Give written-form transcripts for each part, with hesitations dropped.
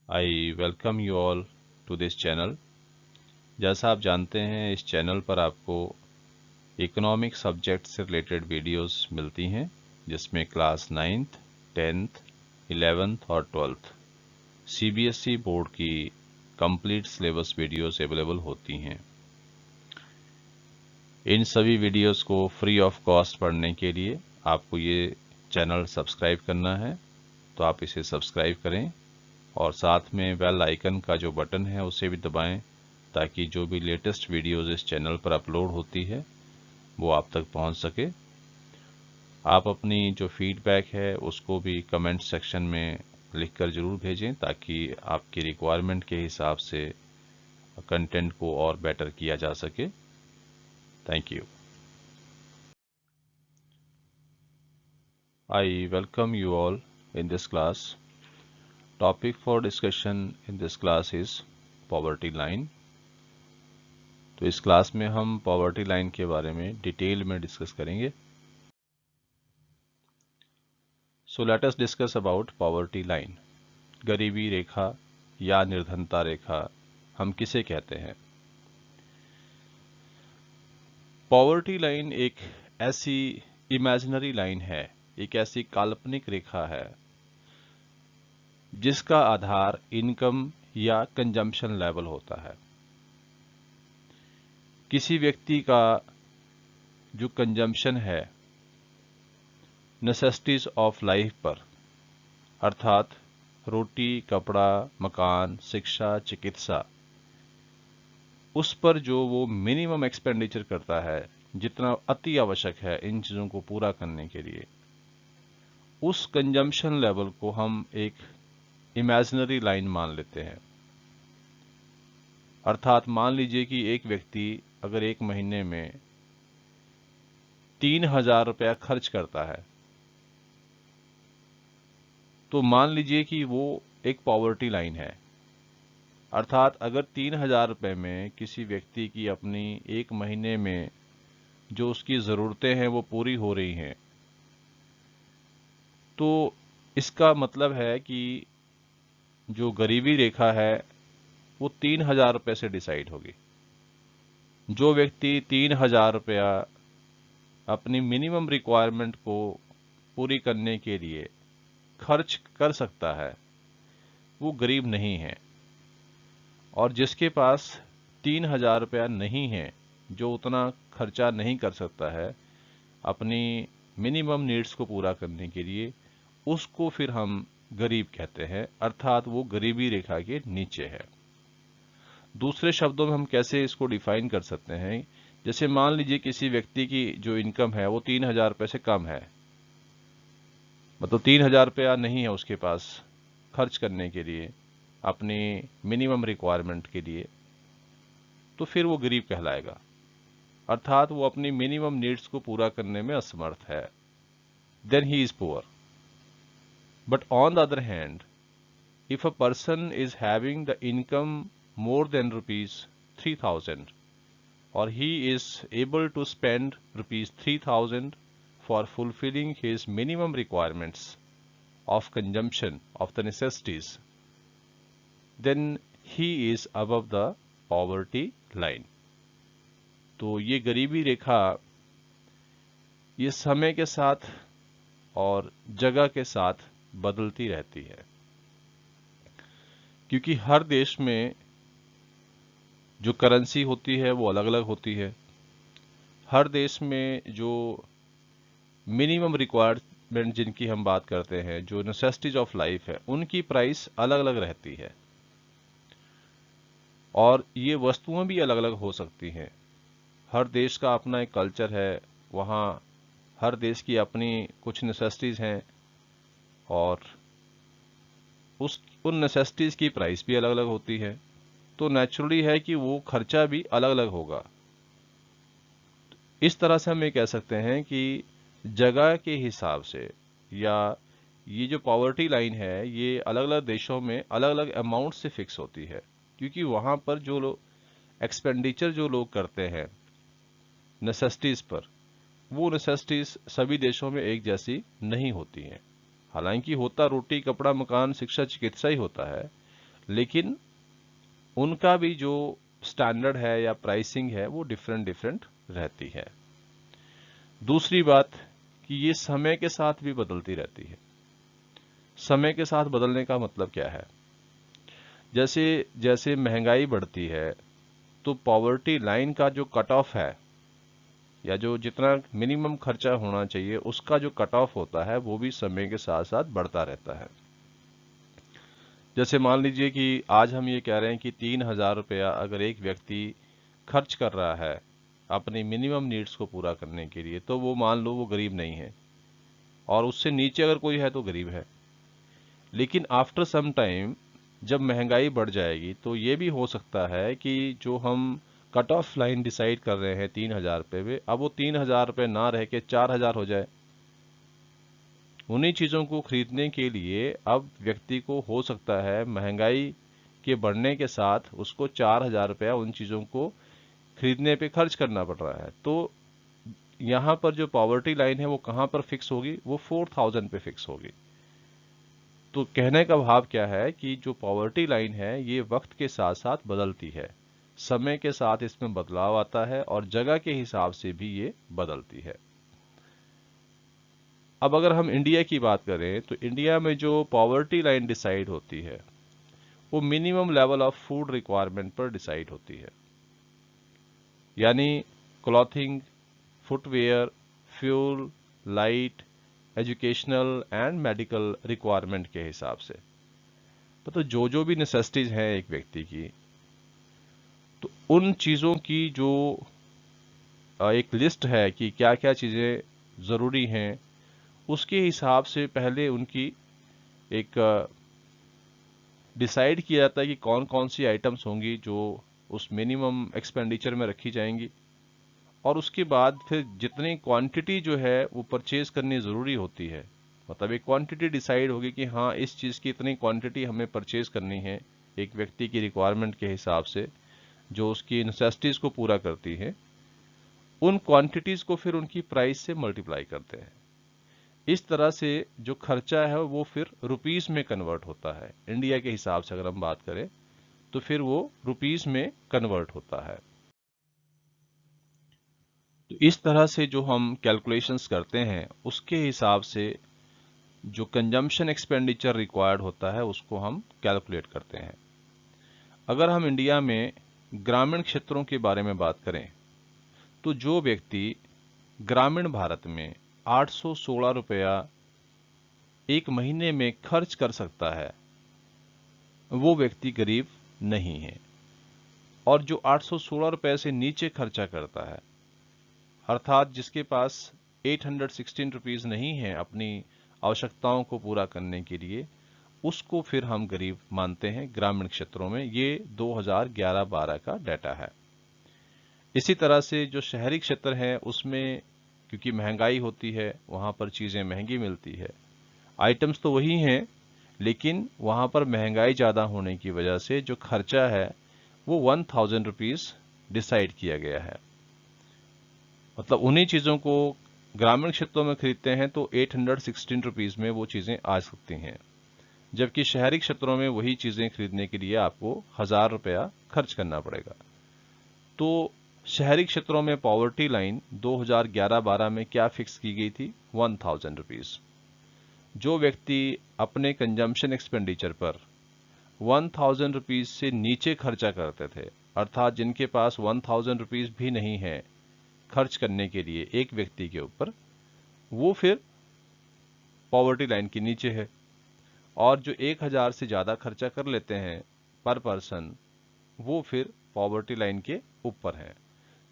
I welcome you all to this channel. जैसा आप जानते हैं, इस चैनल पर आपको इकोनॉमिक सब्जेक्ट से रिलेटेड वीडियोस मिलती हैं, जिसमें क्लास 9th, 10th, 11th और 12th सीबीएसई बोर्ड की कंप्लीट सिलेबस वीडियोस अवेलेबल होती हैं। इन सभी वीडियोस को फ्री ऑफ कॉस्ट पढ़ने के लिए आपको ये चैनल सब्सक्राइब करना है, तो आप इसे सब्सक्राइब करें और साथ में बेल आइकन का जो बटन है उसे भी दबाएं, ताकि जो भी लेटेस्ट वीडियोस इस चैनल पर अपलोड होती है वो आप तक पहुंच सके। आप अपनी जो फीडबैक है उसको भी कमेंट सेक्शन में लिखकर ज़रूर भेजें, ताकि आपकी रिक्वायरमेंट के हिसाब से कंटेंट को और बेटर किया जा सके। Thank you. I welcome you all in this class. Topic for discussion in this class is poverty line. तो इस क्लास में हम पॉवर्टी लाइन के बारे में डिटेल में डिस्कस करेंगे। So let us discuss about poverty line. गरीबी रेखा या निर्धनता रेखा हम किसे कहते हैं? पॉवर्टी लाइन एक ऐसी इमेजिनरी लाइन है, एक ऐसी काल्पनिक रेखा है जिसका आधार इनकम या कंजम्पशन लेवल होता है। किसी व्यक्ति का जो कंजम्पशन है नेसेसिटीज ऑफ लाइफ पर, अर्थात रोटी, कपड़ा, मकान, शिक्षा, चिकित्सा, उस पर जो वो मिनिमम एक्सपेंडिचर करता है, जितना अति आवश्यक है इन चीज़ों को पूरा करने के लिए, उस कंजम्पशन लेवल को हम एक इमेजिनरी लाइन मान लेते हैं। अर्थात मान लीजिए कि एक व्यक्ति अगर एक महीने में 3,000 रुपया खर्च करता है, तो मान लीजिए कि वो एक पॉवर्टी लाइन है। अर्थात अगर 3,000 रुपये में किसी व्यक्ति की अपनी एक महीने में जो उसकी ज़रूरतें हैं वो पूरी हो रही हैं, तो इसका मतलब है कि जो गरीबी रेखा है वो 3,000 रुपये से डिसाइड होगी। जो व्यक्ति 3,000 रुपया अपनी मिनिमम रिक्वायरमेंट को पूरी करने के लिए खर्च कर सकता है, वो गरीब नहीं है। और जिसके पास 3,000 रुपया नहीं है, जो उतना खर्चा नहीं कर सकता है अपनी मिनिमम नीड्स को पूरा करने के लिए, उसको फिर हम गरीब कहते हैं, अर्थात वो गरीबी रेखा के नीचे है। दूसरे शब्दों में हम कैसे इसको डिफाइन कर सकते हैं? जैसे मान लीजिए किसी व्यक्ति की जो इनकम है वो 3,000 रुपये से कम है, मतलब 3,000 रुपया नहीं है उसके पास खर्च करने के लिए अपनी मिनिमम रिक्वायरमेंट के लिए, तो फिर वो गरीब कहलाएगा। अर्थात वो अपनी मिनिमम नीड्स को पूरा करने में असमर्थ है, then he is poor. But on the other hand, if a person is having the income more than rupees 3,000, or he is able to spend rupees 3,000 for fulfilling his minimum requirements of consumption of the necessities, then he is above the poverty line. तो ये गरीबी रेखा ये समय के साथ और जगह के साथ बदलती रहती है, क्योंकि हर देश में जो करेंसी होती है वो अलग अलग होती है। हर देश में जो मिनिमम रिक्वायरमेंट जिनकी हम बात करते हैं, जो नेसेसिटीज ऑफ लाइफ है, उनकी प्राइस अलग अलग रहती है और ये वस्तुएं भी अलग अलग हो सकती हैं। हर देश का अपना एक कल्चर है, वहाँ हर देश की अपनी कुछ नेसेसिटीज हैं और उन नेसेसिटीज की प्राइस भी अलग अलग होती है, तो नेचुरली है कि वो खर्चा भी अलग अलग होगा। इस तरह से हम ये कह सकते हैं कि जगह के हिसाब से, या ये जो पॉवर्टी लाइन है ये अलग अलग देशों में अलग अलग अमाउंट से फिक्स होती है, क्योंकि वहाँ पर जो लोग एक्सपेंडिचर जो लोग करते हैं नेसेसिटीज पर, वो नेसेसिटीज सभी देशों में एक जैसी नहीं होती हैं। हालांकि होता रोटी, कपड़ा, मकान, शिक्षा, चिकित्सा ही होता है, लेकिन उनका भी जो स्टैंडर्ड है या प्राइसिंग है वो डिफरेंट डिफरेंट रहती है। दूसरी बात कि ये समय के साथ भी बदलती रहती है। समय के साथ बदलने का मतलब क्या है? जैसे जैसे महंगाई बढ़ती है तो पॉवर्टी लाइन का जो कट ऑफ है या जो जितना मिनिमम खर्चा होना चाहिए उसका जो कट ऑफ होता है वो भी समय के साथ साथ बढ़ता रहता है। जैसे मान लीजिए कि आज हम ये कह रहे हैं कि 3,000 रुपया अगर एक व्यक्ति खर्च कर रहा है अपनी मिनिमम नीड्स को पूरा करने के लिए, तो वो मान लो वो गरीब नहीं है, और उससे नीचे अगर कोई है तो गरीब है। लेकिन आफ्टर सम टाइम जब महंगाई बढ़ जाएगी तो ये भी हो सकता है कि जो हम कट ऑफ लाइन डिसाइड कर रहे हैं 3,000 रुपये में, अब वो 3,000 रुपये ना रह के 4,000 हो जाए। उन्हीं चीज़ों को खरीदने के लिए अब व्यक्ति को हो सकता है महंगाई के बढ़ने के साथ उसको 4,000 रुपया उन चीज़ों को खरीदने पे खर्च करना पड़ रहा है। तो यहाँ पर जो पॉवर्टी लाइन है वो कहाँ पर फिक्स होगी? वो 4,000 पे फिक्स होगी। तो कहने का भाव क्या है कि जो पॉवर्टी लाइन है ये वक्त के साथ साथ बदलती है, समय के साथ इसमें बदलाव आता है और जगह के हिसाब से भी ये बदलती है। अब अगर हम इंडिया की बात करें तो इंडिया में जो पॉवर्टी लाइन डिसाइड होती है वो minimum level of food requirement पर डिसाइड होती है, यानी clothing, footwear, fuel, light, educational and medical requirement के हिसाब से। तो जो भी नेसेसिटीज हैं एक व्यक्ति की, तो उन चीज़ों की जो एक लिस्ट है कि क्या क्या चीज़ें ज़रूरी हैं, उसके हिसाब से पहले उनकी एक डिसाइड किया जाता है कि कौन कौन सी आइटम्स होंगी जो उस मिनिमम एक्सपेंडिचर में रखी जाएंगी, और उसके बाद फिर जितनी क्वांटिटी जो है वो परचेज करनी ज़रूरी होती है। मतलब एक क्वांटिटी डिसाइड होगी कि हाँ इस चीज़ की इतनी क्वांटिटी हमें परचेज करनी है एक व्यक्ति की रिक्वायरमेंट के हिसाब से, जो उसकी नेसेसिटीज़ को पूरा करती है। उन क्वांटिटीज़ को फिर उनकी प्राइस से मल्टीप्लाई करते हैं। इस तरह से जो खर्चा है वो फिर रुपीस में कन्वर्ट होता है। इंडिया के हिसाब से अगर हम बात करें तो फिर वो रुपीस में कन्वर्ट होता है। तो इस तरह से जो हम कैलकुलेशंस करते हैं उसके हिसाब से जो कंजम्पशन एक्सपेंडिचर रिक्वायर्ड होता है उसको हम कैलकुलेट करते हैं। अगर हम इंडिया में ग्रामीण क्षेत्रों के बारे में बात करें तो जो व्यक्ति ग्रामीण भारत में 816 रुपया एक महीने में खर्च कर सकता है वो व्यक्ति गरीब नहीं है। और जो 816 रुपए से नीचे खर्चा करता है, अर्थात जिसके पास 816 रुपीज नहीं है अपनी आवश्यकताओं को पूरा करने के लिए, उसको फिर हम गरीब मानते हैं ग्रामीण क्षेत्रों में। ये 2011-12 का डाटा है। इसी तरह से जो शहरी क्षेत्र है उसमें क्योंकि महंगाई होती है वहां पर चीजें महंगी मिलती है, आइटम्स तो वही हैं लेकिन वहां पर महंगाई ज़्यादा होने की वजह से जो खर्चा है वो 1,000 रुपीज़ डिसाइड किया गया है। मतलब उन्हीं चीज़ों को ग्रामीण क्षेत्रों में खरीदते हैं तो 816 रुपीज़ में वो चीज़ें आ सकती हैं, जबकि शहरी क्षेत्रों में वही चीज़ें खरीदने के लिए आपको 1,000 रुपया खर्च करना पड़ेगा। तो शहरी क्षेत्रों में पॉवर्टी लाइन 2011-12 में क्या फिक्स की गई थी? 1,000 रुपीज़। जो व्यक्ति अपने कंजम्पशन एक्सपेंडिचर पर 1,000 रुपीज से नीचे खर्चा करते थे, अर्थात जिनके पास 1,000 रुपीज भी नहीं है खर्च करने के लिए एक व्यक्ति के ऊपर, वो फिर पॉवर्टी लाइन के नीचे है। और जो 1,000 से ज़्यादा खर्चा कर लेते हैं पर पर्सन, वो फिर पॉवर्टी लाइन के ऊपर है।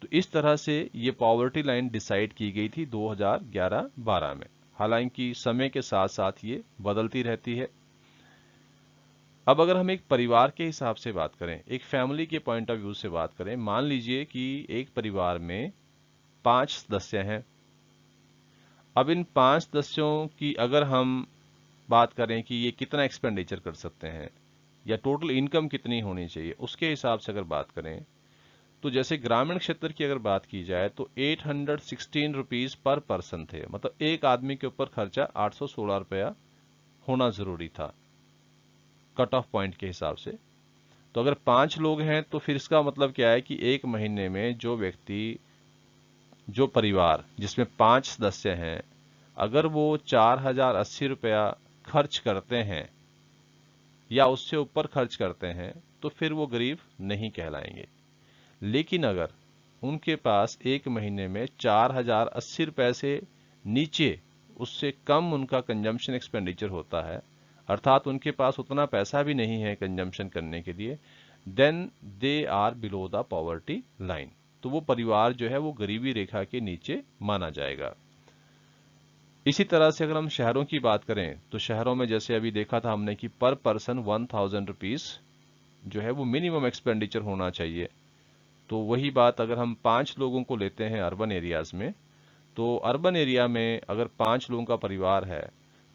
तो इस तरह से ये पॉवर्टी लाइन डिसाइड की गई थी 2011-12 में। हालांकि समय के साथ साथ ये बदलती रहती है। अब अगर हम एक परिवार के हिसाब से बात करें, एक फैमिली के पॉइंट ऑफ व्यू से बात करें, मान लीजिए कि एक परिवार में 5 सदस्य हैं। अब इन 5 सदस्यों की अगर हम बात करें कि ये कितना एक्सपेंडिचर कर सकते हैं या टोटल इनकम कितनी होनी चाहिए, उसके हिसाब से अगर बात करें तो जैसे ग्रामीण क्षेत्र की अगर बात की जाए तो 816 रुपीज पर पर्सन थे। मतलब एक आदमी के ऊपर खर्चा 816 रुपया होना जरूरी था कट ऑफ पॉइंट के हिसाब से। तो अगर 5 लोग हैं तो फिर इसका मतलब क्या है कि एक महीने में जो व्यक्ति, जो परिवार जिसमें 5 सदस्य हैं, अगर वो 4080 रुपया खर्च करते हैं या उससे ऊपर खर्च करते हैं तो फिर वो गरीब नहीं कहलाएंगे। लेकिन अगर उनके पास एक महीने में 4080 रुपये से नीचे, उससे कम उनका कंजम्पशन एक्सपेंडिचर होता है, अर्थात उनके पास उतना पैसा भी नहीं है कंजम्पशन करने के लिए, then they are below the poverty line. तो वो परिवार जो है वो गरीबी रेखा के नीचे माना जाएगा। इसी तरह से अगर हम शहरों की बात करें तो शहरों में जैसे अभी देखा था हमने कि पर पर्सन 1000 रुपीज जो है वो मिनिमम एक्सपेंडिचर होना चाहिए। तो वही बात अगर हम 5 लोगों को लेते हैं अर्बन एरियाज में, तो अर्बन एरिया में अगर 5 लोगों का परिवार है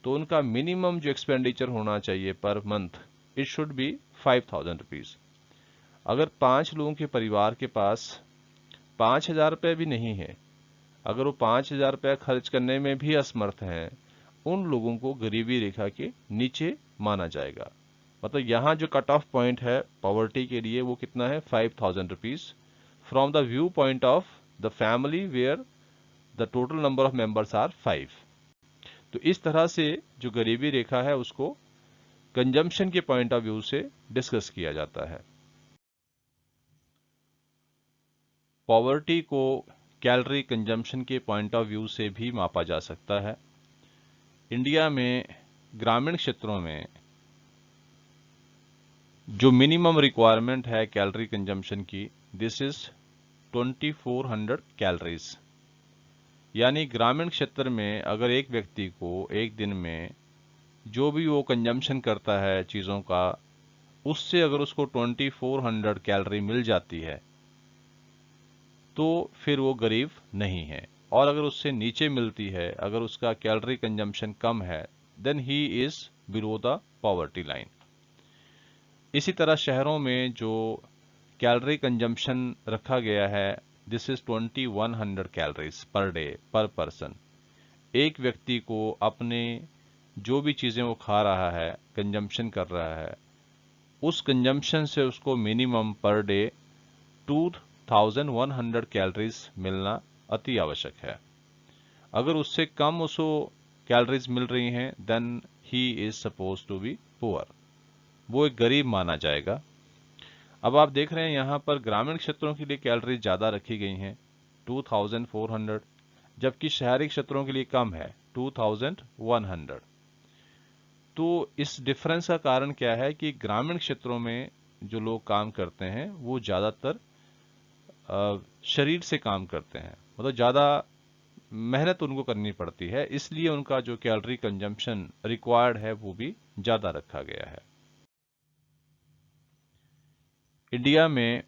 तो उनका मिनिमम जो एक्सपेंडिचर होना चाहिए per month, it should be 5000 rupees. अगर 5 लोगों के परिवार के पास 5000 रुपये भी नहीं है, अगर वो 5000 रुपये खर्च करने में भी असमर्थ हैं, उन लोगों को गरीबी रेखा के नीचे माना जाएगा। मतलब यहाँ जो कट ऑफ पॉइंट है पॉवर्टी के लिए वो कितना है, 5000 rupees from the view point of the family where the total number of members are 5। तो इस तरह से जो गरीबी रेखा है उसको कंजम्पशन के पॉइंट ऑफ व्यू से डिस्कस किया जाता है। पॉवर्टी को कैलोरी कंजम्पशन के पॉइंट ऑफ व्यू से भी मापा जा सकता है। इंडिया में ग्रामीण क्षेत्रों में जो मिनिमम रिक्वायरमेंट है कैलोरी कंजम्पशन की, दिस इज 2400 कैलोरीज। यानी ग्रामीण क्षेत्र में अगर एक व्यक्ति को एक दिन में जो भी वो कंजम्पशन करता है चीज़ों का, उससे अगर उसको 2400 कैलोरी मिल जाती है तो फिर वो गरीब नहीं है। और अगर उससे नीचे मिलती है, अगर उसका कैलोरी कंजम्पशन कम है, then he is below the poverty line. इसी तरह शहरों में जो कैलोरी कंजम्पशन रखा गया है, this is 2100 calories per day पर पर्सन। एक व्यक्ति को अपने जो भी चीज़ें वो खा रहा है, कंजम्पशन कर रहा है, उस कंजम्पशन से उसको मिनिमम पर डे 2100 कैलोरीज मिलना अति आवश्यक है। अगर उससे कम उसको कैलोरीज मिल रही हैं, then he is suppose to be poor, वो एक गरीब माना जाएगा। अब आप देख रहे हैं यहाँ पर ग्रामीण क्षेत्रों के लिए कैलोरीज ज़्यादा रखी गई हैं 2400, जबकि शहरी क्षेत्रों के लिए कम है 2100। तो इस डिफरेंस का कारण क्या है कि ग्रामीण क्षेत्रों में जो लोग काम करते हैं वो ज़्यादातर शरीर से काम करते हैं, मतलब ज़्यादा मेहनत उनको करनी पड़ती है, इसलिए उनका जो कैलोरी कंजम्पशन रिक्वायर्ड है वो भी ज़्यादा रखा गया है। इंडिया में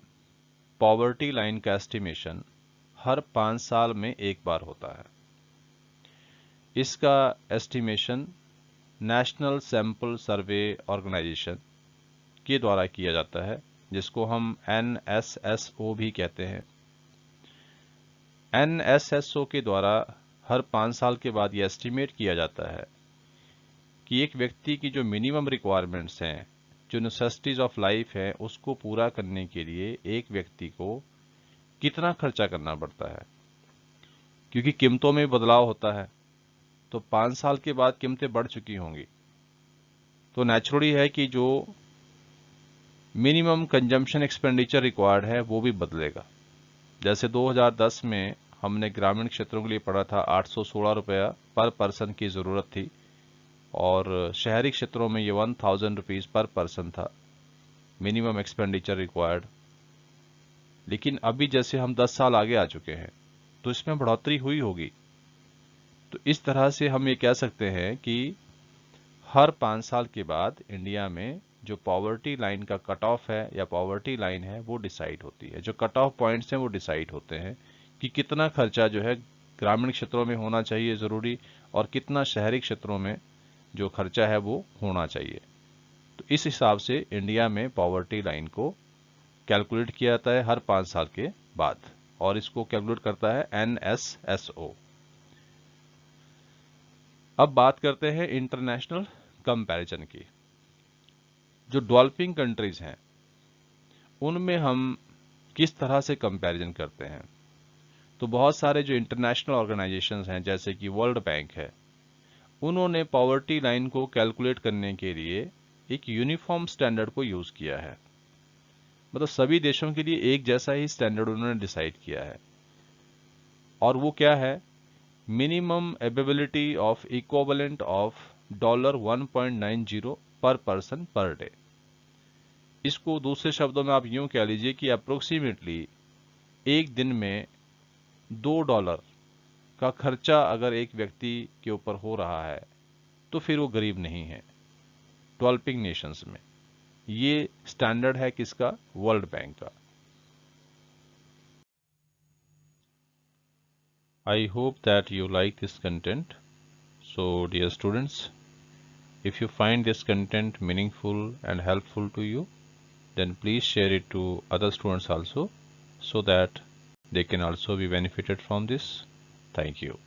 पॉवर्टी लाइन का एस्टिमेशन हर 5 साल में एक बार होता है। इसका estimation national sample survey organisation के द्वारा किया जाता है, जिसको हम NSSO भी कहते हैं। NSSO के द्वारा हर 5 साल के बाद ये एस्टिमेट किया जाता है कि एक व्यक्ति की जो मिनिमम रिक्वायरमेंट्स हैं, जो नेसेसिटीज ऑफ लाइफ है, उसको पूरा करने के लिए एक व्यक्ति को कितना खर्चा करना पड़ता है। क्योंकि कीमतों में बदलाव होता है, तो 5 साल के बाद कीमतें बढ़ चुकी होंगी, तो नेचुरली है कि जो मिनिमम कंजम्पशन एक्सपेंडिचर रिक्वायर्ड है वो भी बदलेगा। जैसे 2010 में हमने ग्रामीण क्षेत्रों के लिए पढ़ा था 816 रुपया पर पर्सन की ज़रूरत थी, और शहरी क्षेत्रों में ये 1000 रुपीज़ पर पर्सन था मिनिमम एक्सपेंडिचर रिक्वायर्ड। लेकिन अभी जैसे हम 10 साल आगे आ चुके हैं तो इसमें बढ़ोतरी हुई होगी। तो इस तरह से हम ये कह सकते हैं कि हर 5 साल के बाद इंडिया में जो पॉवर्टी लाइन का कट ऑफ है या पॉवर्टी लाइन है वो डिसाइड होती है। जो कट ऑफ पॉइंट्स हैं वो डिसाइड होते हैं कि कितना खर्चा जो है ग्रामीण क्षेत्रों में होना चाहिए ज़रूरी, और कितना शहरी क्षेत्रों में जो खर्चा है वो होना चाहिए। तो इस हिसाब से इंडिया में पॉवर्टी लाइन को कैलकुलेट किया जाता है हर 5 साल के बाद, और इसको कैलकुलेट करता है NSSO। अब बात करते हैं इंटरनेशनल कंपैरिजन की। जो डेवलपिंग कंट्रीज हैं उनमें हम किस तरह से कंपैरिजन करते हैं। तो बहुत सारे जो इंटरनेशनल ऑर्गेनाइजेशंस हैं जैसे कि वर्ल्ड बैंक है, उन्होंने पॉवर्टी लाइन को कैलकुलेट करने के लिए एक यूनिफॉर्म स्टैंडर्ड को यूज़ किया है। मतलब सभी देशों के लिए एक जैसा ही स्टैंडर्ड उन्होंने डिसाइड किया है, और वो क्या है, minimum ability of equivalent of $1.90 पर पर्सन पर डे। इसको दूसरे शब्दों में आप यूं कह लीजिए कि अप्रोक्सीमेटली एक दिन में $2 का खर्चा अगर एक व्यक्ति के ऊपर हो रहा है तो फिर वो गरीब नहीं है डेवलपिंग नेशंस में। ये स्टैंडर्ड है किसका, वर्ल्ड बैंक का। I hope that you like this content. So dear students, if you find this content meaningful and helpful to you, then please share it to other students also, so that they can also be benefited from this. Thank you.